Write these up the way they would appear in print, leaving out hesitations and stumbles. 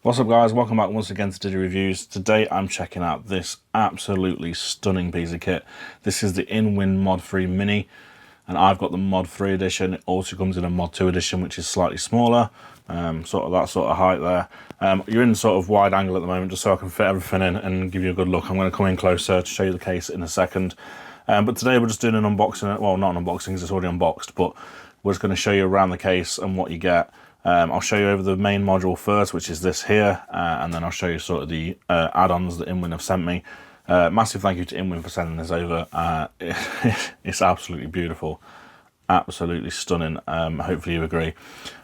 What's up guys, welcome back once again to Diddy Reviews. Today I'm checking out this absolutely stunning piece of kit. This is the InWin ModFree Mini and I've got the Mod 3 edition. It also comes in a Mod 2 edition which is slightly smaller, sort of that sort of height there. You're in sort of wide angle at the moment just so I can fit everything in and give you a good look. I'm going to come in closer to show you the case in a second. But today we're just doing an unboxing, well not an unboxing because it's already unboxed, but we're just going to show you around the case and what you get. I'll show you over the main module first, which is this here, and then I'll show you sort of the add-ons that InWin have sent me. Massive thank you to InWin for sending this over. It's absolutely beautiful, absolutely stunning. Hopefully you agree.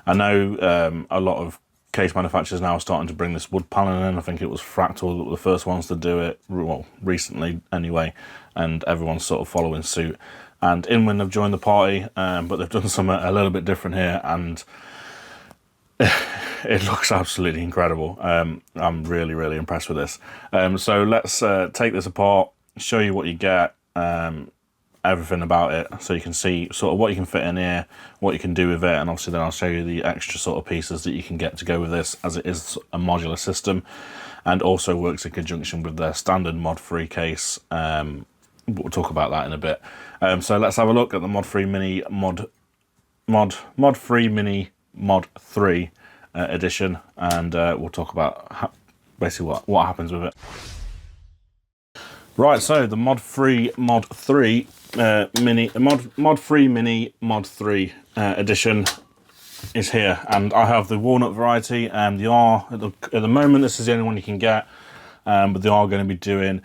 I know a lot of case manufacturers now are starting to bring this wood paneling in. I think it was Fractal that were the first ones to do it, well, recently anyway, and everyone's sort of following suit. And InWin have joined the party, but they've done something a little bit different here, and it looks absolutely incredible. I'm really impressed with this. So let's take this apart, show you what you get, everything about it, so you can see sort of what you can fit in here, what you can do with it, and obviously then I'll show you the extra sort of pieces that you can get to go with this, as it is a modular system and also works in conjunction with their standard ModFree case. We'll talk about that in a bit. So let's have a look at the ModFree Mini ModFree Mini Mod 3 edition, and we'll talk about basically what happens with it. Right, so the ModFree Mod 3 ModFree Mini Mod 3 edition is here, and I have the walnut variety, and they are at the moment this is the only one you can get, but they are going to be doing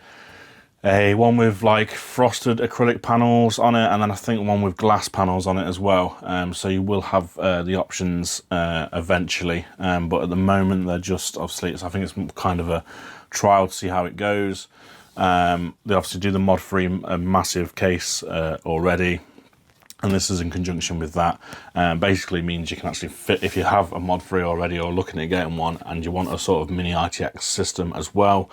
one with like frosted acrylic panels on it, and then I think one with glass panels on it as well. So you will have the options eventually, but at the moment they're just obviously I think it's kind of a trial to see how it goes. They obviously do the ModFree massive case already, and this is in conjunction with that. Basically means you can actually fit, if you have a ModFree already or looking at getting one and you want a sort of mini ITX system as well.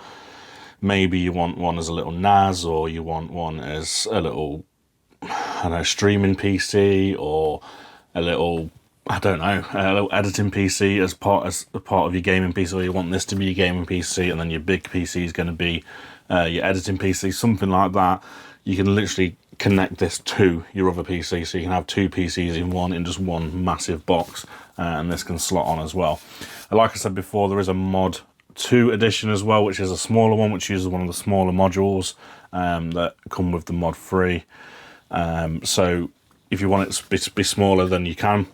Maybe you want one as a little NAS, or you want one as a little, I don't know, streaming PC, or a little, I don't know, a little editing PC as part of your gaming PC, or you want this to be your gaming PC, and then your big PC is going to be your editing PC, something like that. You can literally connect this to your other PC, so you can have two PCs in just one massive box, and this can slot on as well. Like I said before, there is a Mod 2 edition as well, which is a smaller one, which uses one of the smaller modules that come with the Mod 3. So if you want it to be smaller, then you can.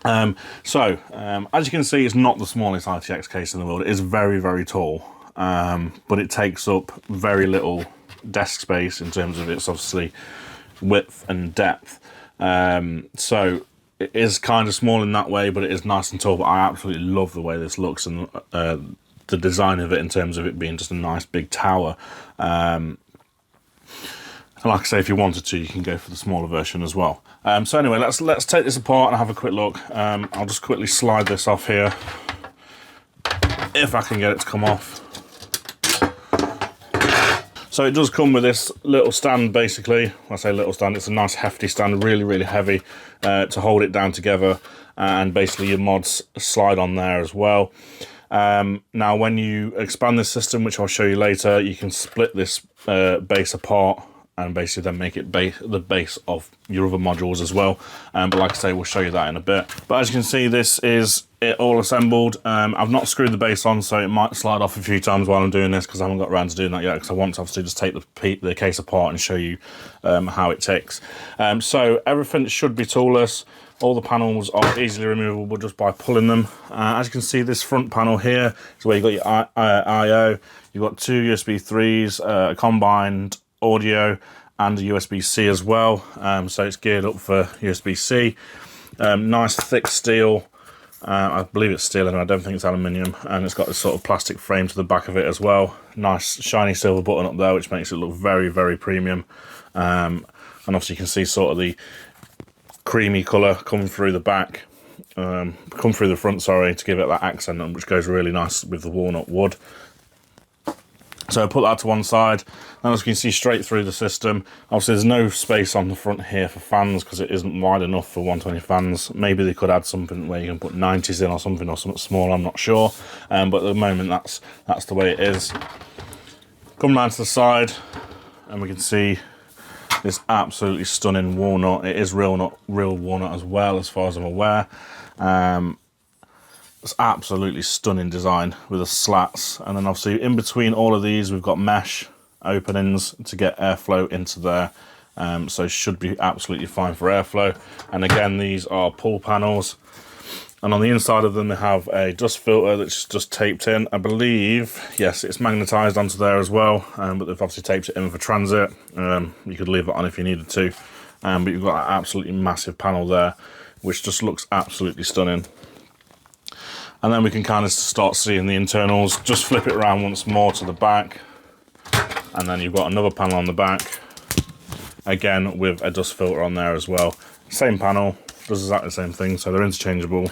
As you can see, it's not the smallest ITX case in the world. It is very tall, but it takes up very little desk space in terms of its obviously width and depth. So it is kind of small in that way, but it is nice and tall. But I absolutely love the way this looks, and the design of it in terms of it being just a nice big tower. And like I say, if you wanted to, you can go for the smaller version as well. So anyway, let's take this apart and have a quick look. I'll just quickly slide this off here, if I can get it to come off. So it does come with this little stand, basically. When I say little stand, it's a nice hefty stand, really heavy, to hold it down together, and basically your mods slide on there as well. Now when you expand this system, which I'll show you later, you can split this base apart and basically then make it the base of your other modules as well. But like I say, we'll show you that in a bit. But as you can see, this is it all assembled. I've not screwed the base on, so it might slide off a few times while I'm doing this, because I haven't got around to doing that yet, because I want to obviously just take the case apart and show you how it ticks. So everything should be toolless. All the panels are easily removable just by pulling them. As you can see, this front panel here is where you've got your I/O. You've got two USB 3s, a combined audio, and a USB-C as well. So it's geared up for USB-C. Nice thick steel. I believe it's steel, and I don't think it's aluminium. And it's got this sort of plastic frame to the back of it as well. Nice shiny silver button up there, which makes it look very premium. And obviously you can see sort of the creamy colour coming through the back, come through the front, sorry, to give it that accent, which goes really nice with the walnut wood. So I put that to one side, and as you can see straight through the system, obviously there's no space on the front here for fans because it isn't wide enough for 120 fans. Maybe they could add something where you can put 90s in or something small, I'm not sure. But at the moment that's the way it is. Come round to the side, and we can see this absolutely stunning walnut. It is real walnut as well, as far as I'm aware. It's absolutely stunning design with the slats, and then obviously in between all of these we've got mesh openings to get airflow into there, so should be absolutely fine for airflow. And again, these are pull panels, and on the inside of them they have a dust filter that's just taped in. I believe, yes, it's magnetized onto there as well, but they've obviously taped it in for transit. You could leave it on if you needed to, but you've got an absolutely massive panel there which just looks absolutely stunning. And then we can kind of start seeing the internals. Just flip it around once more to the back, and then you've got another panel on the back, again with a dust filter on there as well. Same panel, does exactly the same thing, so they're interchangeable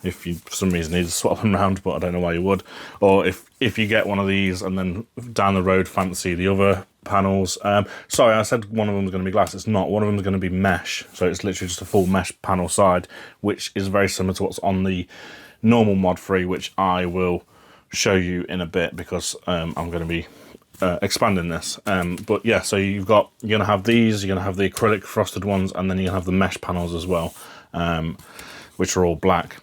if you for some reason need to swap them around, but I don't know why you would. Or if you get one of these and then down the road fancy the other panels. Sorry, I said one of them is going to be glass. It's not. One of them is going to be mesh, so it's literally just a full mesh panel side, which is very similar to what's on the normal ModFree, which I will show you in a bit because I'm going to be expanding this. But yeah, so you're going to have these, you're going to have the acrylic frosted ones, and then you're going to have the mesh panels as well, which are all black.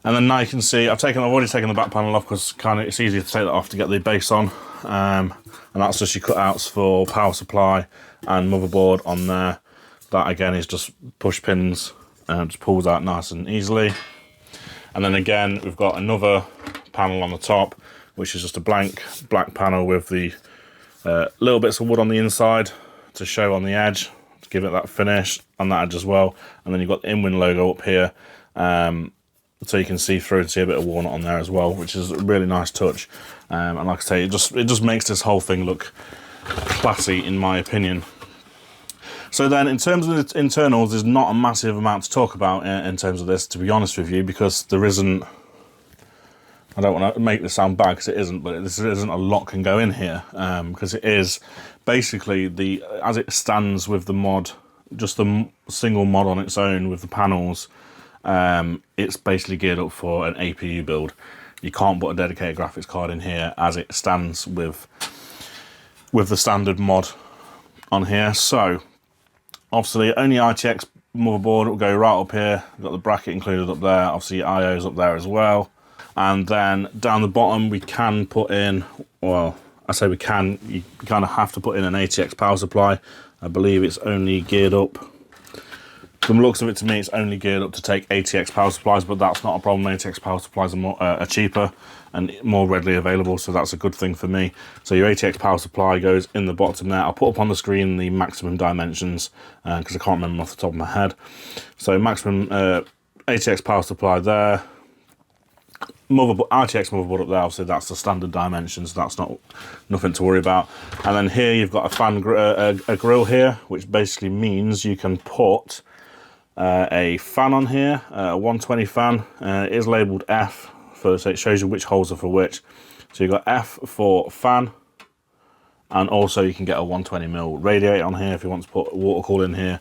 And then now you can see I've already taken the back panel off because it's easier to take that off to get the base on, and that's just your cutouts for power supply and motherboard on there. That again is just push pins, just pulls out nice and easily. And then again, we've got another panel on the top, which is just a blank black panel with the little bits of wood on the inside to show on the edge, to give it that finish on that edge as well. And then you've got the InWin logo up here, so you can see through and see a bit of walnut on there as well, which is a really nice touch. And like I say, it just makes this whole thing look classy, in my opinion. So then, in terms of the internals, there's not a massive amount to talk about in terms of this, to be honest with you, because there isn't, I don't want to make this sound bad because it isn't, but there isn't a lot can go in here, because it is basically, as it stands with the mod, just the single mod on its own with the panels, it's basically geared up for an APU build. You can't put a dedicated graphics card in here as it stands with the standard mod on here. So obviously, only ITX motherboard will go right up here. We've got the bracket included up there. Obviously, IO's up there as well. And then down the bottom, we can put in, well, I say we can, you kind of have to put in an ATX power supply. I believe it's only geared up, from the looks of it to me, it's only geared up to take ATX power supplies, but that's not a problem. ATX power supplies are cheaper and more readily available, so that's a good thing for me. So your ATX power supply goes in the bottom there. I'll put up on the screen the maximum dimensions because I can't remember off the top of my head. So maximum ATX power supply there. ITX motherboard up there, obviously that's the standard dimensions. That's nothing to worry about. And then here you've got a fan a grill here, which basically means you can put a fan on here, a 120 fan. It is labelled F, so it shows you which holes are for which. So you've got F for fan, and also you can get a 120mm radiator on here if you want to put water cooling here.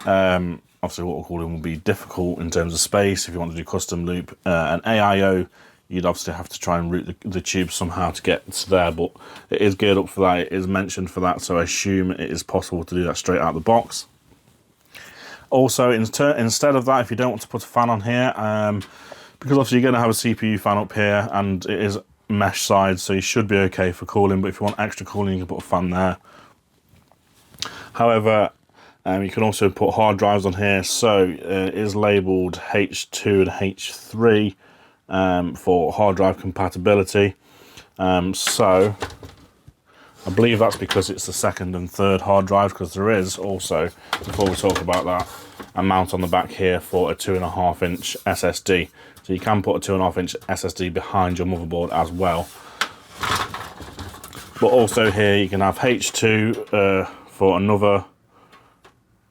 Obviously water cooling will be difficult in terms of space if you want to do custom loop. An AIO, you'd obviously have to try and route the tube somehow to get to there, but it is geared up for that, it is mentioned for that, so I assume it is possible to do that straight out of the box. Also, instead of that, if you don't want to put a fan on here, because obviously you're going to have a CPU fan up here, and it is mesh side, so you should be okay for cooling, but if you want extra cooling, you can put a fan there. However, you can also put hard drives on here, so it is labelled H2 and H3 for hard drive compatibility. So I believe that's because it's the second and third hard drive, because there is also, before we talk about that, a mount on the back here for a 2.5-inch SSD. So you can put a 2.5-inch SSD behind your motherboard as well. But also here you can have H2 for another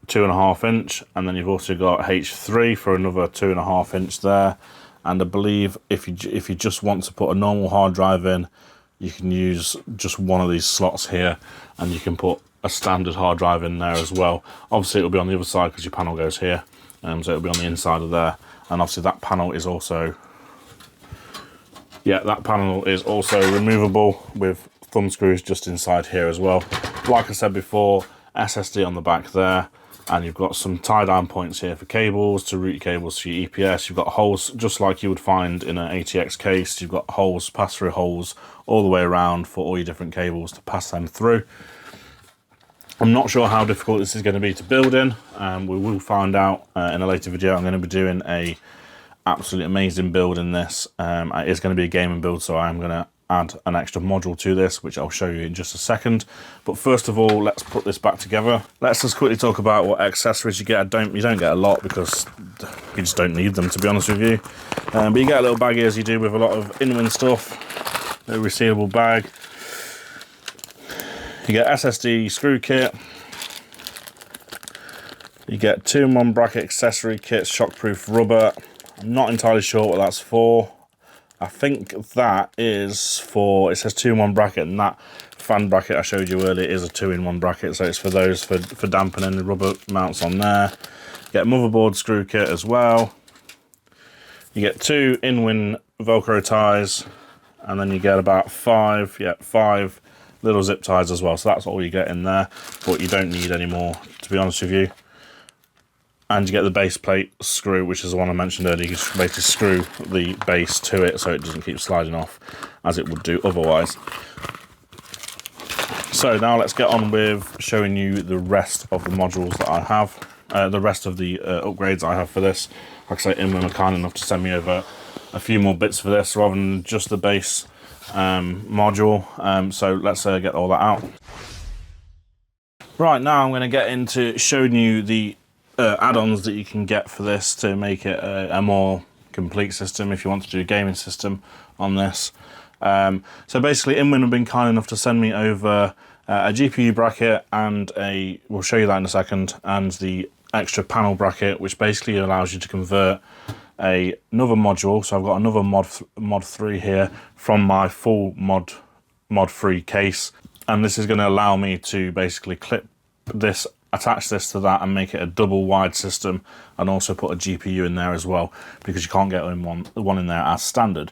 2.5-inch, and then you've also got H3 for another 2.5-inch there. And I believe if you just want to put a normal hard drive in, you can use just one of these slots here, and you can put a standard hard drive in there as well. Obviously it'll be on the other side because your panel goes here, so it'll be on the inside of there. And obviously that panel is also, yeah, that panel is also removable with thumb screws just inside here as well. Like I said before, SSD on the back there, and you've got some tie-down points here for cables, to route your cables to your EPS. You've got holes just like you would find in an ATX case. You've got holes, pass-through holes all the way around for all your different cables to pass them through. I'm not sure how difficult this is going to be to build in. We will find out in a later video. I'm going to be doing a absolutely amazing build in this. It is going to be a gaming build, so I'm going to add an extra module to this, which I'll show you in just a second. But first of all, let's put this back together. Let's just quickly talk about what accessories you get. You don't get a lot because you just don't need them, to be honest with you. But you get a little baggie, as you do with a lot of InWin stuff, a resealable bag. You get SSD screw kit. You get 2-in-1 bracket accessory kits, shockproof rubber. I'm not entirely sure what that's for. I think that is for, it says 2-in-1 bracket, and that fan bracket I showed you earlier is a 2-in-1 bracket, so it's for those for dampening the rubber mounts on there. You get a motherboard screw kit as well. You get 2 InWin Velcro ties, and then you get about 5 little zip ties as well. So that's all you get in there, but you don't need any more, to be honest with you. And you get the base plate screw, which is the one I mentioned earlier. You just basically screw the base to it so it doesn't keep sliding off as it would do otherwise. So now let's get on with showing you the rest of the modules that I have, the rest of the upgrades I have for this. Like I say, InWin are kind enough to send me over a few more bits for this rather than just the base module. So let's get all that out. Right, now I'm going to get into showing you the add-ons that you can get for this to make it a more complete system if you want to do a gaming system on this. So basically InWin have been kind enough to send me over a GPU bracket and we'll show you that in a second, and the extra panel bracket, which basically allows you to convert another module. So I've got another mod 3 here from my full ModFree case, and this is going to allow me to basically clip this, attach this to that, and make it a double wide system, and also put a GPU in there as well, because you can't get one in there as standard.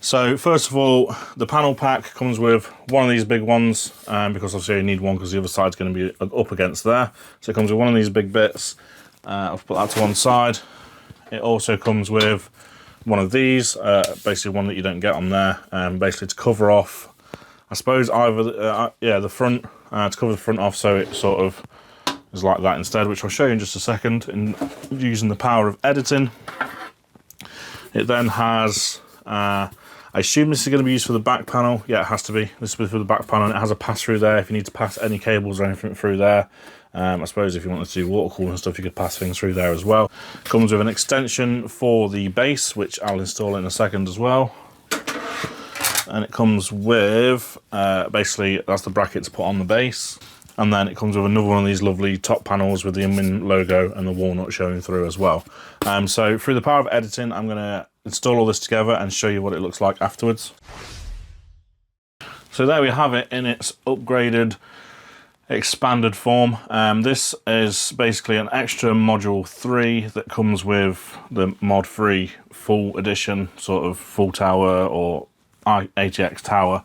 So first of all, the panel pack comes with one of these big ones, because obviously you need one because the other side's going to be up against there. So it comes with one of these big bits. I'll put that to one side. It also comes with one of these, basically one that you don't get on there, basically to cover off, I suppose, either the front, to cover the front off, so it sort of is like that instead, which I'll show you in just a second, in using the power of editing. It then has, I assume this is going to be used for the back panel. Yeah, it has to be. This is for the back panel, and it has a pass-through there if you need to pass any cables or anything through there. I suppose if you wanted to do water cooling and stuff, you could pass things through there as well. Comes with an extension for the base, which I'll install in a second as well. And it comes with, basically, that's the bracket to put on the base. And then it comes with another one of these lovely top panels with the InWin logo and the walnut showing through as well. So through the power of editing, I'm going to install all this together and show you what it looks like afterwards. So there we have it in its upgraded, expanded form. This is basically an extra module 3 that comes with the ModFree full edition, sort of full tower or ATX tower.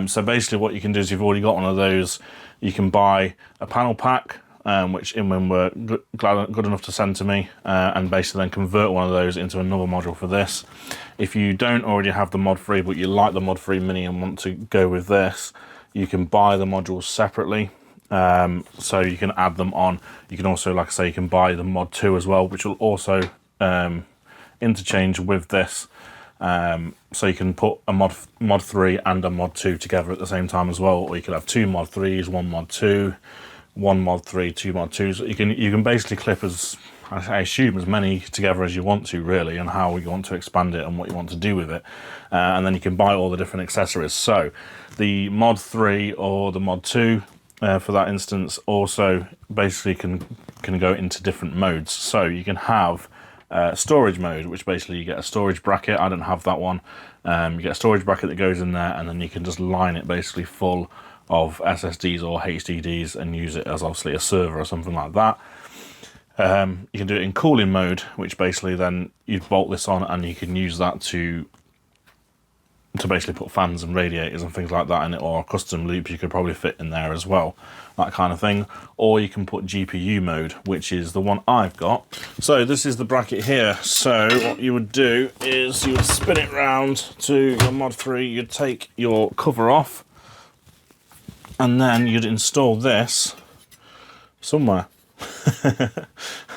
So basically what you can do is, you've already got one of those, you can buy a panel pack, which InWin were good enough to send to me, and basically then convert one of those into another module for this. If you don't already have the ModFree but you like the ModFree Mini and want to go with this, you can buy the modules separately, so you can add them on. You can also, like I say, you can buy the Mod 2 as well, which will also interchange with this. So you can put a mod 3 and a mod 2 together at the same time as well, or you could have 2 mod 3s, 1 mod 2, 1 mod 3, 2 mod 2s. You can basically clip, as I assume, as many together as you want to, really, and how you want to expand it and what you want to do with it. And then you can buy all the different accessories. So the mod 3 or the mod 2, for that instance, also basically can go into different modes. So you can have storage mode, which basically you get a storage bracket. I don't have that one. You get a storage bracket that goes in there, and then you can just line it basically full of SSDs or HDDs and use it as obviously a server or something like that. You can do it in cooling mode, which basically then you'd bolt this on and you can use that to basically put fans and radiators and things like that in it, or a custom loop you could probably fit in there as well, that kind of thing. Or you can put GPU mode, which is the one I've got. So this is the bracket here. So what you would do is you would spin it round to your Mod 3, you'd take your cover off, and then you'd install this somewhere. I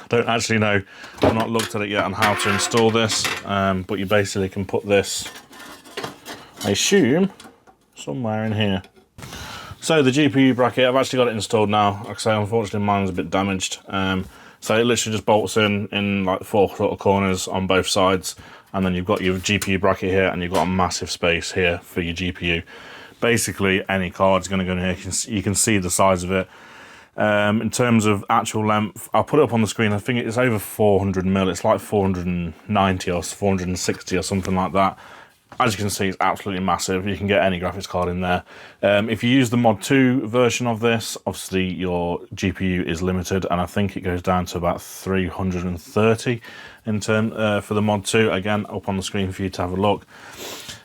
don't actually know, I've not looked at it yet on how to install this, but you basically can put this, I assume, somewhere in here. So the GPU bracket, I've actually got it installed now. Like I say, unfortunately mine's a bit damaged. So it literally just bolts in like 4 sort of corners on both sides, and then you've got your GPU bracket here, and you've got a massive space here for your GPU. Basically any card's going to go in here. You can see the size of it. In terms of actual length, I'll put it up on the screen. I think it's over 400mm. It's like 490 or 460 or something like that. As you can see, it's absolutely massive. You can get any graphics card in there. If you use the Mod 2 version of this, obviously your GPU is limited, and I think it goes down to about 330 in for the Mod 2. Again, up on the screen for you to have a look.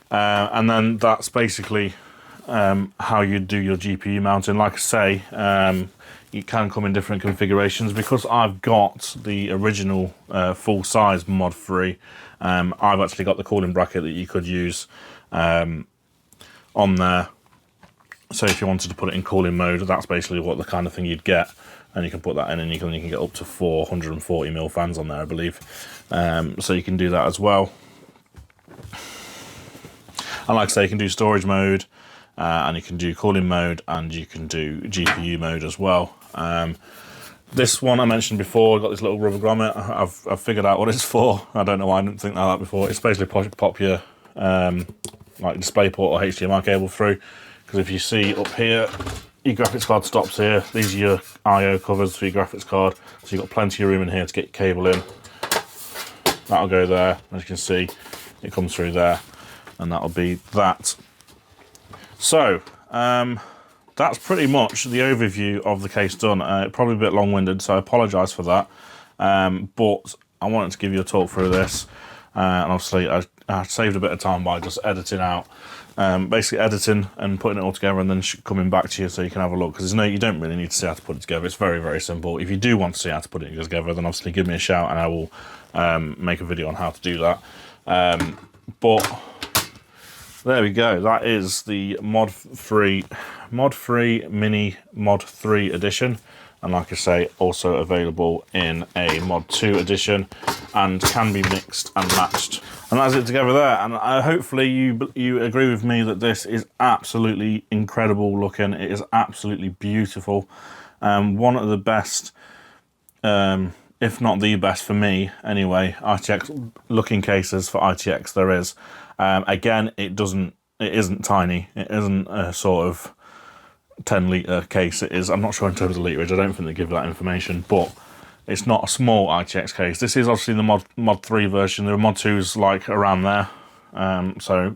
And then that's basically how you do your GPU mounting. Like I say, it can come in different configurations. Because I've got the original full-size Mod 3, I've actually got the cooling bracket that you could use on there. So if you wanted to put it in cooling mode, that's basically what the kind of thing you'd get, and you can put that in, and you can get up to 440mm fans on there, I believe. So you can do that as well. And like I say, you can do storage mode, and you can do cooling mode, and you can do GPU mode as well. This one I mentioned before, I've got this little rubber grommet. I've figured out what it's for. I don't know why I didn't think that before. It's basically pop your like DisplayPort or HDMI cable through. Because if you see up here, your graphics card stops here. These are your I/O covers for your graphics card. So you've got plenty of room in here to get your cable in. That'll go there. As you can see, it comes through there, and that'll be that. So, that's pretty much the overview of the case done. Probably a bit long-winded, so I apologise for that. But I wanted to give you a talk through this. And obviously, I saved a bit of time by just editing out. Basically editing and putting it all together, and then coming back to you so you can have a look. Because you don't really need to see how to put it together. It's very, very simple. If you do want to see how to put it together, then obviously give me a shout and I will make a video on how to do that. But there we go. That is the ModFree Mini Mod 3 edition, and like I say, also available in a Mod 2 edition, and can be mixed and matched. And that's it together there. And hopefully you agree with me that this is absolutely incredible looking. It is absolutely beautiful. One of the best, if not the best for me anyway, ITX looking cases for ITX there is. Again, it isn't tiny. It isn't a sort of 10-litre case. It is, I'm not sure in terms of literage, I don't think they give that information, but it's not a small ITX case. This is obviously the Mod 3 version. The Mod 2 is like around there, so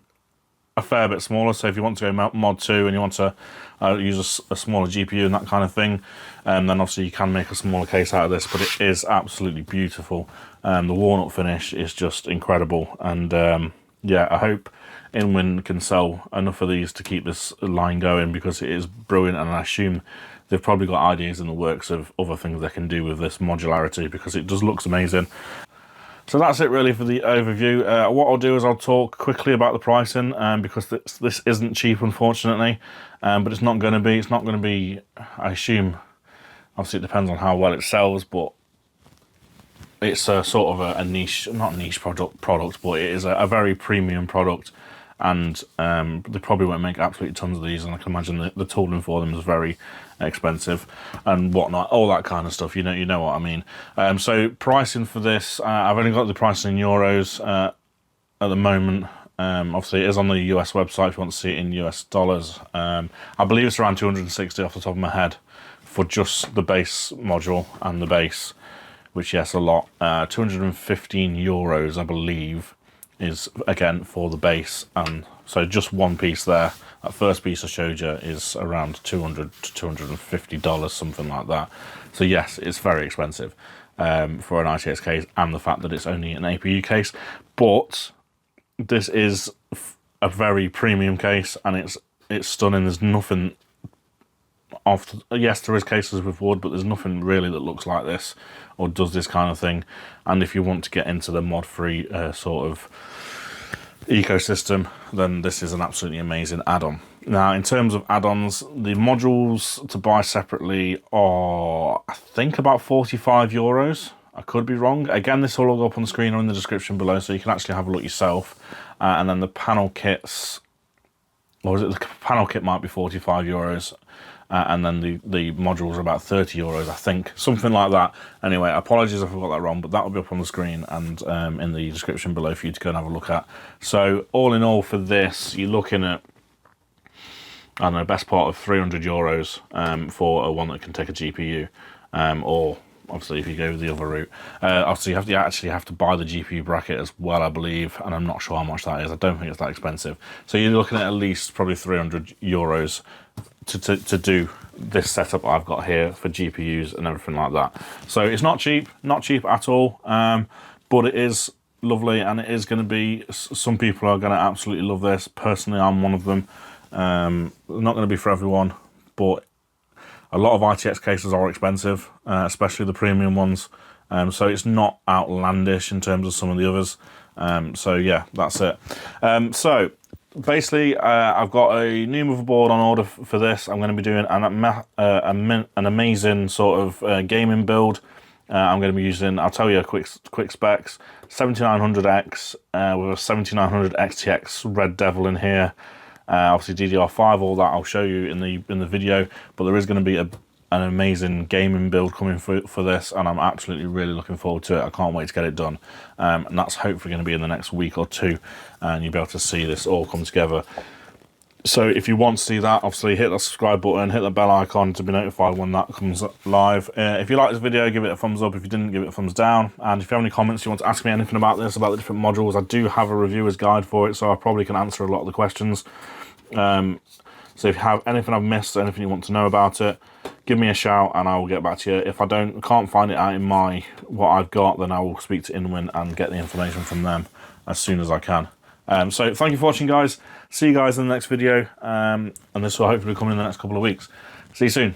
a fair bit smaller. So if you want to go Mod 2 and you want to use a smaller GPU and that kind of thing, then obviously you can make a smaller case out of this, but it is absolutely beautiful. The walnut finish is just incredible, and yeah, I hope InWin can sell enough of these to keep this line going, because it is brilliant, and I assume they've probably got ideas in the works of other things they can do with this modularity, because it just looks amazing. So that's it really for the overview. What I'll do is I'll talk quickly about the pricing, because this isn't cheap, unfortunately, but it's not going to be. It's not going to be, I assume, obviously it depends on how well it sells, but it's a sort of a niche, not niche product, but it is a very premium product, and they probably won't make absolutely tons of these, and I can imagine the tooling for them is very expensive and whatnot, all that kind of stuff. You know what I mean. So pricing for this, I've only got the pricing in euros at the moment. Obviously it is on the US website if you want to see it in US dollars. I believe it's around 260 off the top of my head for just the base module and the base. which, yes, a lot. 215 euros, I believe, is, again, for the base. And so just one piece there. That first piece I showed you is around $200 to $250, something like that. So yes, it's very expensive for an ITX case, and the fact that it's only an APU case. But this is a very premium case, and it's stunning. There's nothing off. Yes, there is cases with wood, but there's nothing really that looks like this or does this kind of thing. And if you want to get into the mod-free sort of ecosystem, then this is an absolutely amazing add-on. Now, in terms of add-ons, the modules to buy separately are, I think, about 45 euros. I could be wrong. Again, this will all go up on the screen or in the description below, so you can actually have a look yourself. And then the panel kits, or is it the panel kit might be 45 euros. And then the modules are about 30 euros, I think, something like that. Anyway, apologies if I got that wrong, but that will be up on the screen and in the description below for you to go and have a look at. So all in all for this, you're looking at, I don't know, best part of 300 euros for a one that can take a GPU, or obviously if you go the other route. Obviously you actually have to buy the GPU bracket as well, I believe, and I'm not sure how much that is. I don't think it's that expensive. So you're looking at least probably 300 euros to do this setup I've got here for GPUs and everything like that. So it's not cheap at all, but it is lovely, and it is going to be, some people are going to absolutely love this. Personally, I'm one of them. Not going to be for everyone, but a lot of ITX cases are expensive, especially the premium ones. So it's not outlandish in terms of some of the others. So yeah, that's it. So basically, I've got a new motherboard on order for this. I'm going to be doing an amazing sort of gaming build. I'm going to be using, I'll tell you a quick specs, 7900X with a 7900 XTX Red Devil in here. Obviously DDR5, all that I'll show you in the video, but there is going to be an amazing gaming build coming for this, and I'm absolutely really looking forward to it. I can't wait to get it done, and that's hopefully going to be in the next week or two, and you'll be able to see this all come together. So if you want to see that, obviously hit the subscribe button, hit the bell icon to be notified when that comes live. If you like this video, give it a thumbs up. If you didn't, give it a thumbs down. And if you have any comments, you want to ask me anything about this, about the different modules, I do have a reviewer's guide for it, so I probably can answer a lot of the questions. So if you have anything I've missed, anything you want to know about it, give me a shout and I will get back to you. If I can't find it out in what I've got, then I will speak to InWin and get the information from them as soon as I can. So thank you for watching, guys. See you guys in the next video, and this will hopefully come in the next couple of weeks. See you soon.